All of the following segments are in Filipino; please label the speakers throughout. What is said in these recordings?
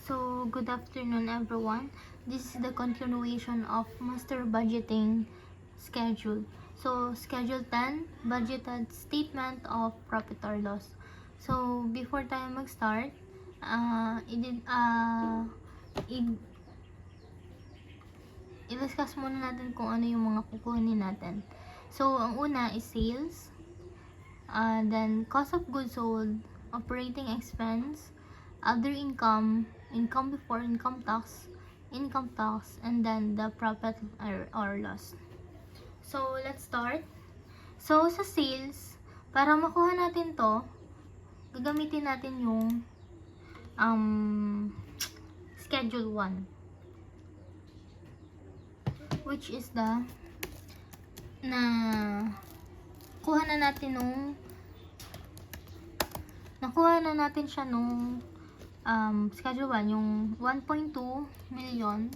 Speaker 1: So, good afternoon everyone. This is the continuation of Master Budgeting Schedule. So, Schedule 10, Budgeted Statement of Profit or Loss. So, before tayo mag-start, i-discuss muna natin kung ano yung mga kukunin natin. So, ang una is sales, then cost of goods sold, operating expense, other income, income before income tax, and then the profit or loss. So, let's start. So, sa sales, para makuha natin to, gagamitin natin yung Schedule 1, which is the nakuha na natin siya nung Schedule 1, yung 1.2 million.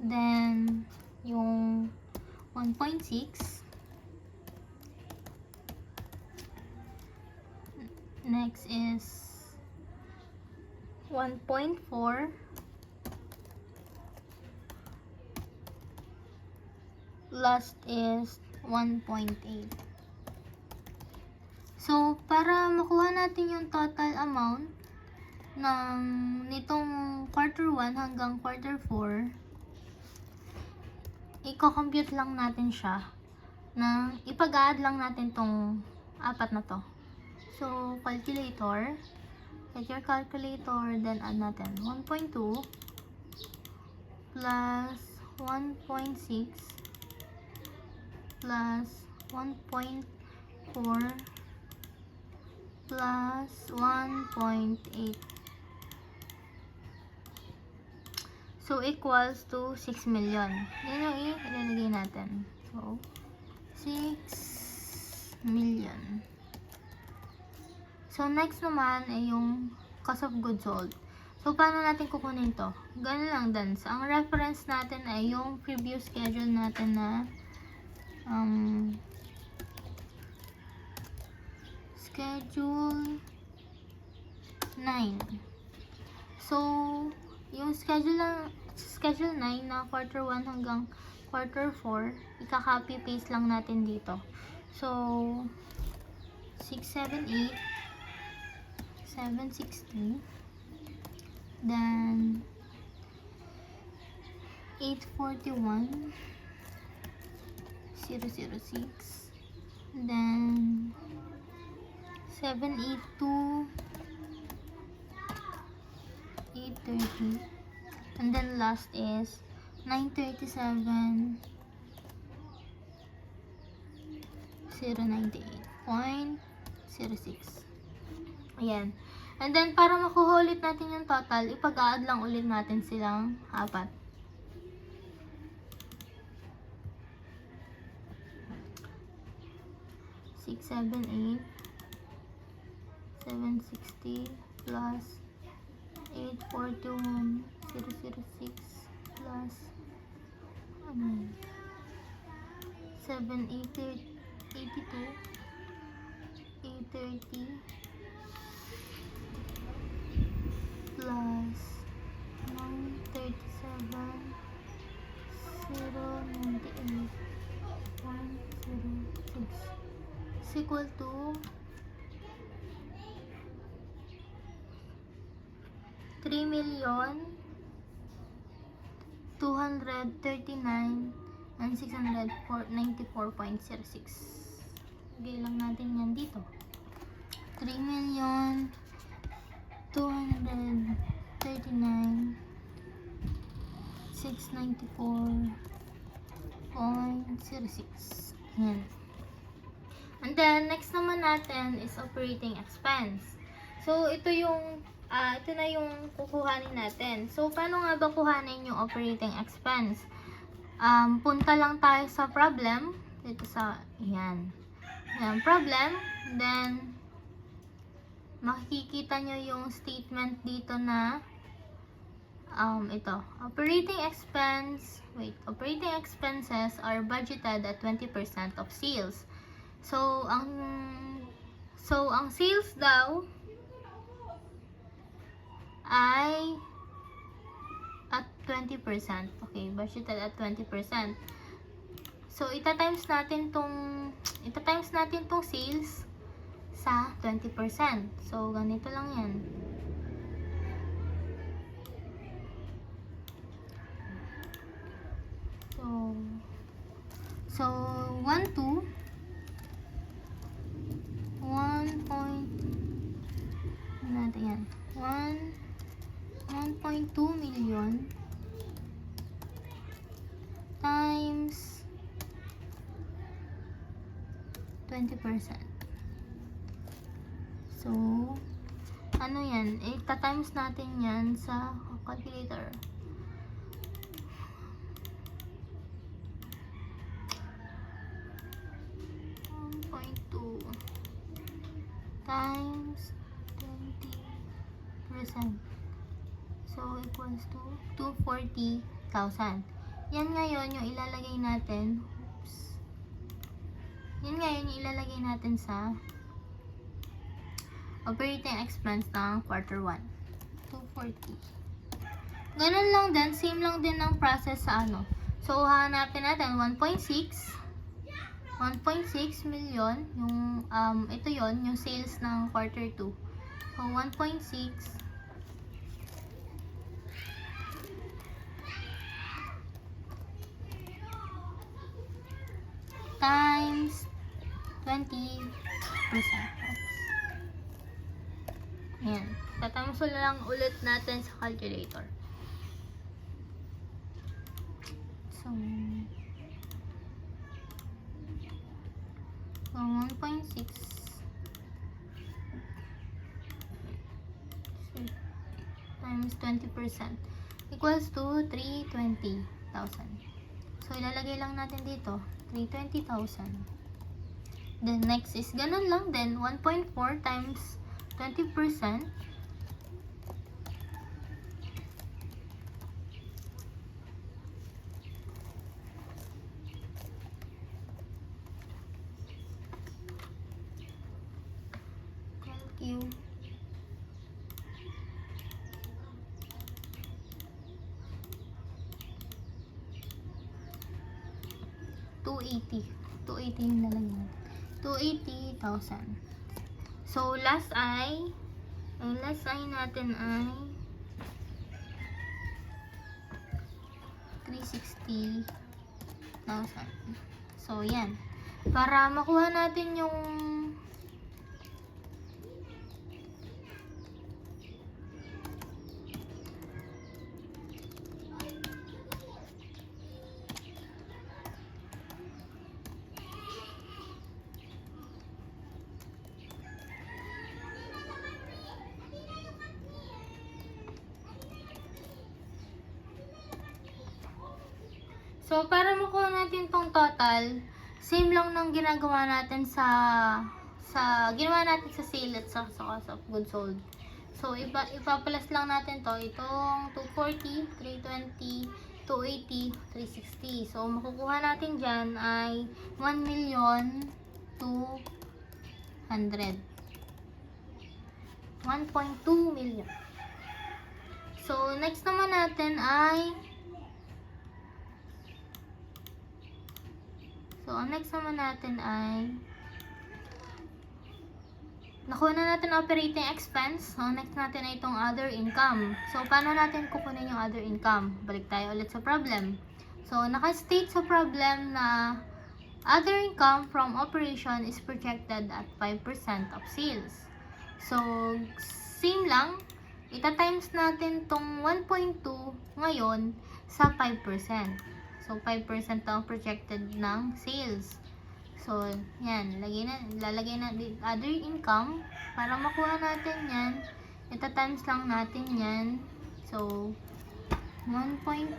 Speaker 1: Then, yung 1.6. Next is 1.4. Last is 1.8. So, para makuha natin yung total amount ng nitong quarter 1 hanggang quarter 4, i-compute lang natin siya na ipag-add lang natin tong apat na to. So, calculator, get your calculator, then add natin 1.2 plus 1.6 plus 1.4 plus 1.8. So, equals to 6 million. Yan yung ilalagay natin. So, 6 million. So, next naman ay yung cost of goods sold. So, paano natin kukunin to? Ganun lang din. So, ang reference natin ay yung previous schedule natin na Schedule 9. So, yung Schedule 9 na quarter 1 hanggang quarter 4, ika-copy paste lang natin dito. So, 678, 760, then 841, 006, then 782, 830, and then last is 937, 098.06. Ayan. And then, para makuha ulit natin yung total, ipag-add lang ulit natin silang apat. Six, 7, 8, 760 plus 841, 006 plus 782, 830 plus 937, 098, 106 is equal to 3,239,694.06. Lagay lang natin yan dito. 3,239,694.06. Yan. And then, next naman natin is operating expense. So, ito na yung kukuhanin natin. So, paano nga ba kuhanin yung operating expense? Punta lang tayo sa problem. Dito sa, yan. Yan, problem. Then, makikita nyo yung statement dito na, ito. Operating expenses are budgeted at 20% of sales. So, ang sales daw ay at 20%. Okay, budgeted at 20%. So, itatimes natin tong sales sa 20%. So, ganito lang yan. So 1 point natin yan. 1.2 million times 20%. So, ano yan? Ita-times natin yan sa calculator. Times 20%. So, equals to 240,000. Yan ngayon yung ilalagay natin. Oops. Yan ngayon yung ilalagay natin sa operating expense ng quarter 1. 240. Ganun lang din. Same lang din ang process sa ano. So, hanapin natin 1.6 million yung ito yon yung sales ng quarter 2. So 1.6 times 20%. Yan. Tatimes lang ulit natin sa calculator. So 1.6 times 20% equals to 320,000. So, ilalagay lang natin dito, 320,000. Then, next is, ganun lang din, 1.4 times 20%. Q 280 yung lalagyan. 280,000. So, last ay natin ay 360,000. So, yan. Para makuha natin yung So, para makuha natin tong total, same lang ng ginagawa natin sa sale at sa cost of goods sold. So, ipapalas lang natin to. Itong 240, 320, 280, 360. So, makukuha natin dyan ay 1,200,000. 1.2 million. So, next naman natin ay nakuha na natin operating expense. So, next natin ay itong other income. So, paano natin kukunin yung other income? Balik tayo ulit sa problem. So, naka-state sa problem na other income from operation is projected at 5% of sales. So, same lang. Ita-times natin tong 1.2 ngayon sa 5%. So, 5% ang projected ng sales. So, yan. Lalagay na other income. Para makuha natin yan, ita-times lang natin yan. So, 1.2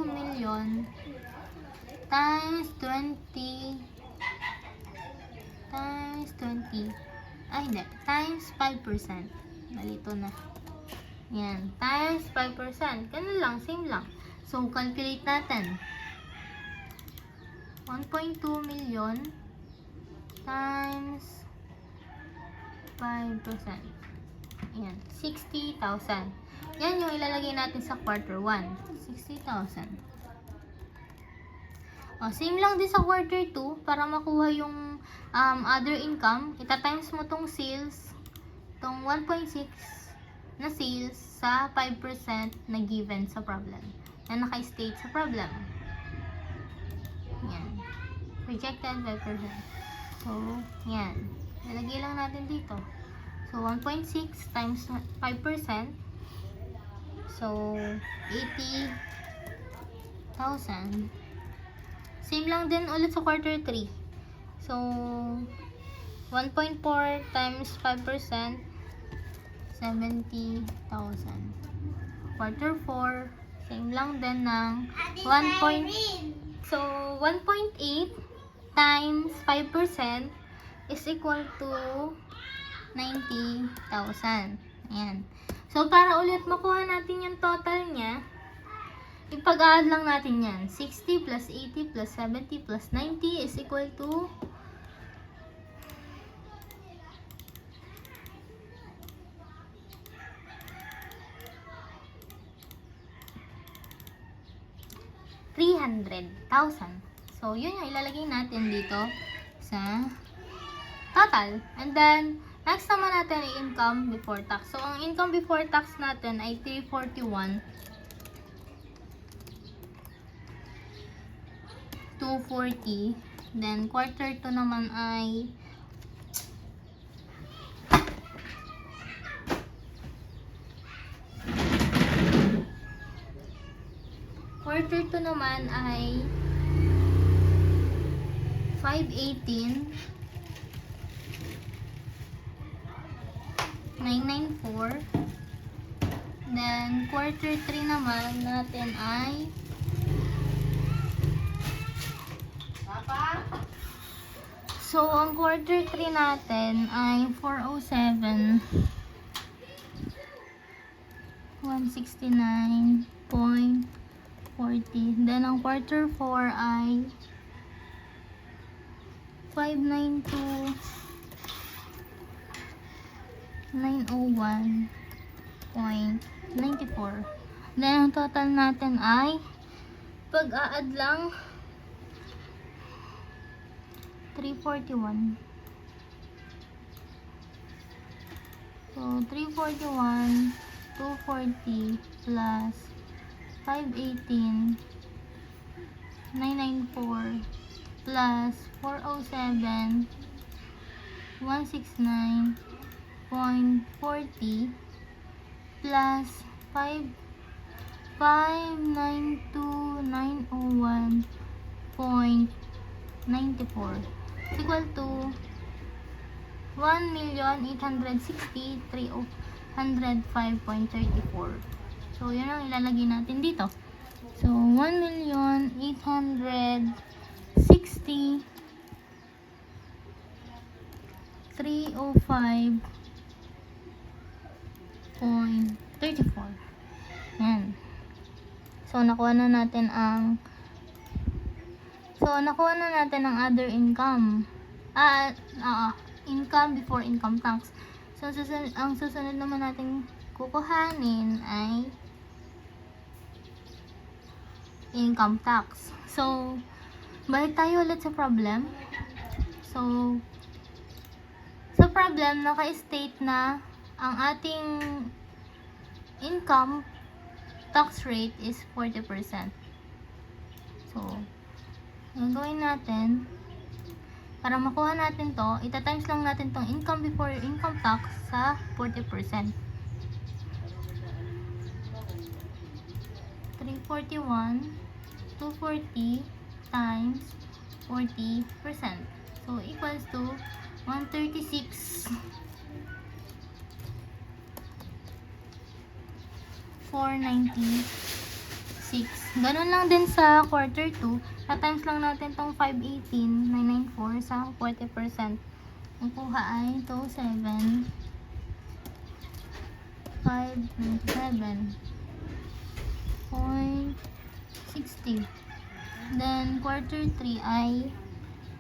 Speaker 1: million times 20 times 5%. Malito na. Yan, times 5%. Ganun lang, same lang. So, calculate natin. 1.2 million times 5%. Ayan, 60,000. Yan yung ilalagay natin sa quarter 1. 60,000. Same lang din sa quarter 2. Para makuha yung other income, ita-times mo tong sales, tong 1.6 na sales sa 5% na given sa problem, na naka-state sa problem. Yan. Projected 5%. So, yan. Nalagay lang natin dito. So, 1.6 times 5%. So, 80,000. Same lang din ulit sa quarter 3. So, 1.4 times 5%, 70,000. Quarter 4, same lang din ng 1.8 times 5% is equal to 90,000. Ayan. So, para ulit makuha natin yung total niya, ipag-add lang natin yan. 60 plus 80 plus 70 plus 90 is equal to 300,000. So, yun yung ilalagay natin dito sa total. And then, next naman natin ay income before tax. So, ang income before tax natin ay 341. 240. Then, quarter 2 naman ay quarter 2 naman ay 518. 994. Then, quarter 3 naman natin ay so, ang quarter 3 natin ay 407. 169.40. Then, ang quarter 4 ay 592. 901.94. Then, ang total natin ay pag-a-add lang 341. So, 341, 240 plus 518, 994 plus 407, 169.40 plus 592,901.94 equal to 1,860,305.34. So, yun ang ilalagay natin dito. So, 1,860,305.34. Yan. So, nakuha na natin ang other income. Income before income tax. So, ang susunod naman natin kukuhanin ay income tax. So, balik tayo ulit sa problem. So, sa problem, naka-state na ang ating income tax rate is 40%. So, ang gawin natin, para makuha natin to, ita-times lang natin tong income before income tax sa 40%. 341, 240 times 40%. So, equals to 136. 496. Ganun lang din sa quarter 2. Times lang natin tong 518, 994 sa 40%. Ang kuha ay 207, 597.60. Then, quarter 3 ay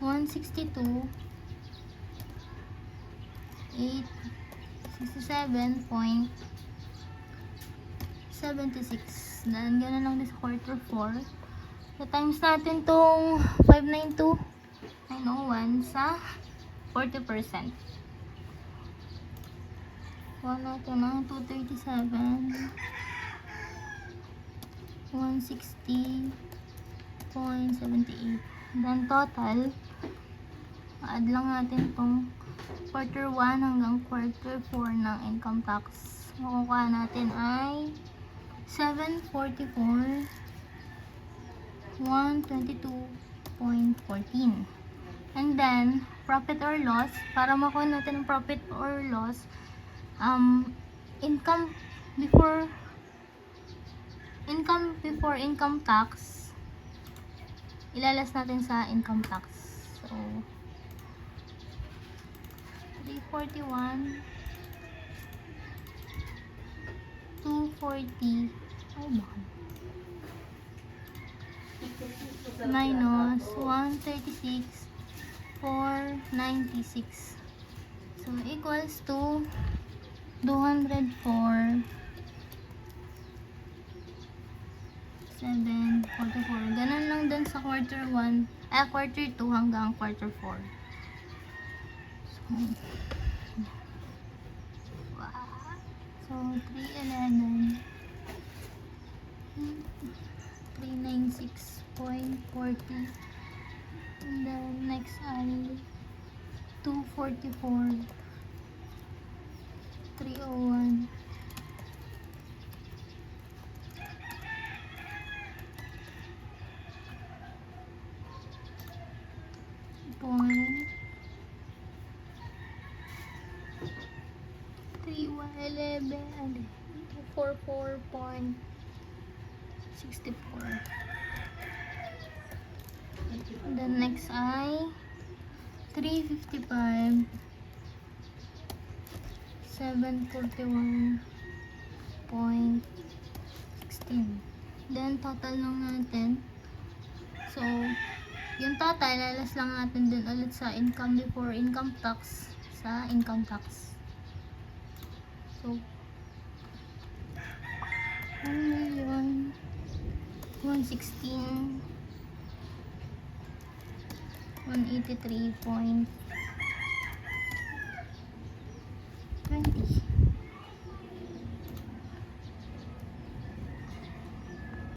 Speaker 1: 162, 67.76. Then, ganun lang din sa quarter 4. So, times natin tong 592,901 sa 40%. Kuha natin ng 237, 160.78. Then, total, add lang natin tong quarter 1 hanggang quarter 4 ng income tax. Makukuha natin ay 744, 122.14. And then, profit or loss, para makuha natin ang profit or loss, income before income tax, ilalas natin sa income tax. So, 341, 240, minus 136, 496. So, equals to 204, 744. Ganun lang din sa quarter 1, quarter 2 hanggang quarter 4. So, 311, 396.40. And then, next ay 244, 301. Point 3111, 44.64. The next ay 355, 741.16. Then total lang natin. So, yung total, lalas lang natin din ulit sa income before income tax sa income tax. So, 1,116,183.4